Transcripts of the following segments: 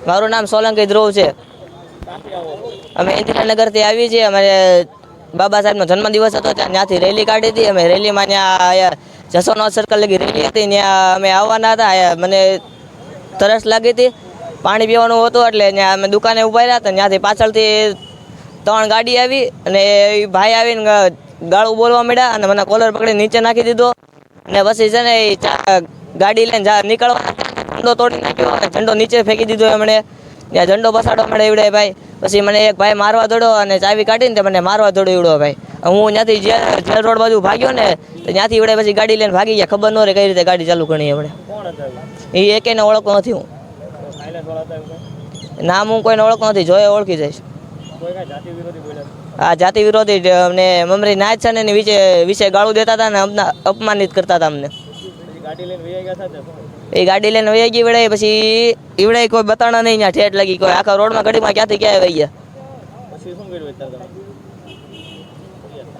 મારું નામ સોલંકી ધ્રુવ છે। અમે ઇન્દિરાનગરથી આવી છીએ। અમારે બાબા સાહેબનો જન્મદિવસ હતો, ત્યાંથી રેલી કાઢી હતી અમે। રેલીમાં ત્યાં જસોનાથ સર્કલ લગી રેલી હતી, ત્યાં અમે આવવાના હતા। મને તરસ લાગી હતી, પાણી પીવાનું હતું, એટલે ત્યાં અમે દુકાને ઊભા રહ્યા હતા। ત્યાંથી પાછળથી 3 ગાડી આવી અને એ ભાઈ આવીને ગાળું બોલવા માંડ્યા અને મને કોલર પકડી નીચે નાખી દીધો। અને પછી છે ને એ ગાડી લઈને નીકળવા ઝંડો તોડી નાખ્યો અને ઝંડો નીચે ફેંકી દીધો એમણે। ત્યાં ઝંડો બસાડવા મળે એવડે ભાઈ। પછી મને એક ભાઈ મારવા દોડ્યો અને ચાવી કાઢીને તે મને મારવા દોડ્યો એવડો ભાઈ। હું ત્યાંથી જેલ રોડ બાજુ ભાગ્યો ને, તો ત્યાંથી એવડે પછી ગાડી લઈને ભાગી ગયા। ખબર ન રહે કઈ રીતે ગાડી ચાલુ કરી એમણે। એ એકેને ઓળખતો નથી હું। નામ હું કોઈને ઓળખતો નથી, જોઈએ ઓળખી જઈશ। હા, જાતિ વિરોધી અમને મમરી નાચ છે ને એની વિશે ગાળું દેતા હતા ને અપમાનિત કરતા હતા અમને। એ ગાડી લઈને વહી ગઈ વડે, પછી ઈવડે કોઈ બતાણા નહીં, ત્યાં ઠેઠ લાગી કોઈ આખા રોડમાં ઘડીમાં ક્યાંથી ક્યાં વહી ગયા।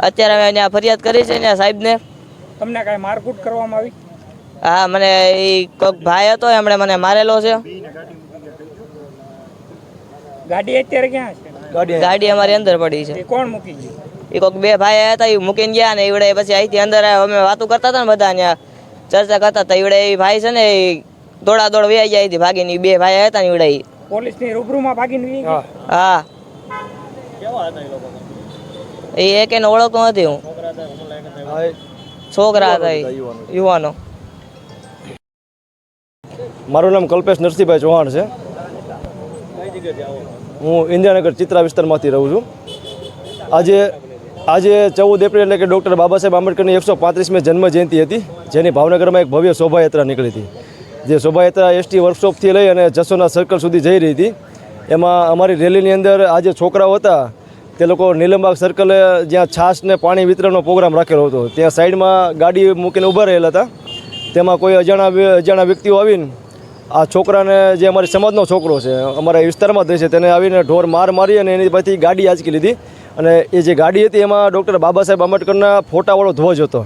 અત્યારે અમે ત્યાં ફરિયાદ કરી છે ને સાહેબને। તમને કાંઈ મારકૂટ કરવામાં આવી? હા, મને એ કોઈક ભાઈ હતો એમણે મને મારેલો છે। ગાડી અત્યારે ક્યાં છે? ગાડી અમારી અંદર પડી છે। કોણ મૂકી ગયું? એ કોઈક 2 ભાઈ હતા, એ મૂકીને ગયા ને ઈવડે પછી અહીંથી અંદર અમે વાતો કરતા હતા ને બધા ત્યાં ચર્ચા કરતા હતા। ઈવડે એ ભાઈ છે ને એ દોડા દોડ વહી ગયા હતી ભાગીને। 2 ભાઈ હતા ને ઈવડે પોલીસની રૂબરૂમાં ભાગીને વહી ગયા? હા। એ એકેને ઓળખતો નથી હું। છોકરા હતા યુવાનો। મારું નામ કલ્પેશ નરસિંહભાઈ ચૌહાણ છે। હું ઇન્દિરાનગર ચિત્રા વિસ્તારમાંથી રહું છું। આજે 14 એપ્રિલ એટલે કે ડૉક્ટર બાબા સાહેબ આંબેડકરની 135મી જન્મ જયંતિ હતી, જેની ભાવનગરમાં એક ભવ્ય શોભાયાત્રા નીકળી હતી। જે શોભાયાત્રા એસટી વર્કશોપથી લઈ અને જસોનાથ સર્કલ સુધી જઈ રહી હતી। એમાં અમારી રેલીની અંદર આજે છોકરાઓ હતા તે લોકો નીલમબાગ સર્કલે જ્યાં છાશ ને પાણી વિતરણનો પ્રોગ્રામ રાખેલો હતો, ત્યાં સાઈડમાં ગાડી મૂકીને ઊભા રહેલા હતા। તેમાં કોઈ અજાણા વ્યક્તિઓ આવીને આ છોકરાને, જે અમારી સમાજનો છોકરો છે, અમારા વિસ્તારમાં જ રહે છે, તેને આવીને ઢોર મારી અને એની પાસેથી ગાડી આંચકી લીધી। અને એ જે ગાડી હતી એમાં ડૉક્ટર બાબા સાહેબ આંબેડકરના ફોટાવાળો ધ્વજ હતો,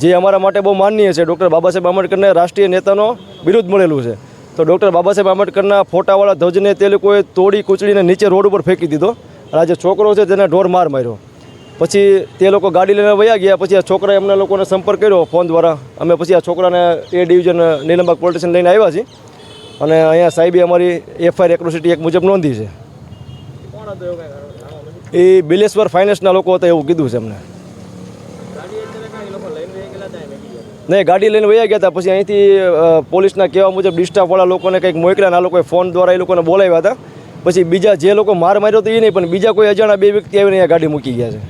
જે અમારા માટે બહુ માનનીય છે। ડૉક્ટર બાબા સાહેબ આંબેડકરને રાષ્ટ્રીય નેતાનો બિરુદ મળેલું છે, તો ડૉક્ટર બાબા સાહેબ આંબેડકરના ફોટાવાળા ધ્વજને તે લોકોએ તોડી કૂચડીને નીચે રોડ ઉપર ફેંકી દીધો। અને આ જે છોકરો છે તેને ઢોર માર્યો। પછી તે લોકો ગાડી લઈને વયા ગયા। પછી આ છોકરાએ અમને લોકોને સંપર્ક કર્યો ફોન દ્વારા। અમે પછી આ છોકરાને એ ડિવિઝન નીલમબાગ પોલીસ સ્ટેશન લઈને આવ્યા છીએ અને અહીંયા સાહેબે અમારી FIR એક્રોસિટી 1 મુજબ નોંધી છે। એ બિલેશ્વર ફાઇનાન્સના લોકો હતા એવું કીધું છે અમને। નહીં, ગાડી લઈને વયા ગયા હતા। પછી અહીંથી પોલીસના કહેવા મુજબ ડિસ્ટાફવાળા લોકોને કંઈક મોકલ્યા, આ લોકોએ ફોન દ્વારા એ લોકોને બોલાવ્યા હતા। પછી બીજા જે લોકો માર્યો હતો એ નહીં, પણ બીજા કોઈ અજાણા 2 વ્યક્તિ આવીને અહીંયા ગાડી મૂકી ગયા છે।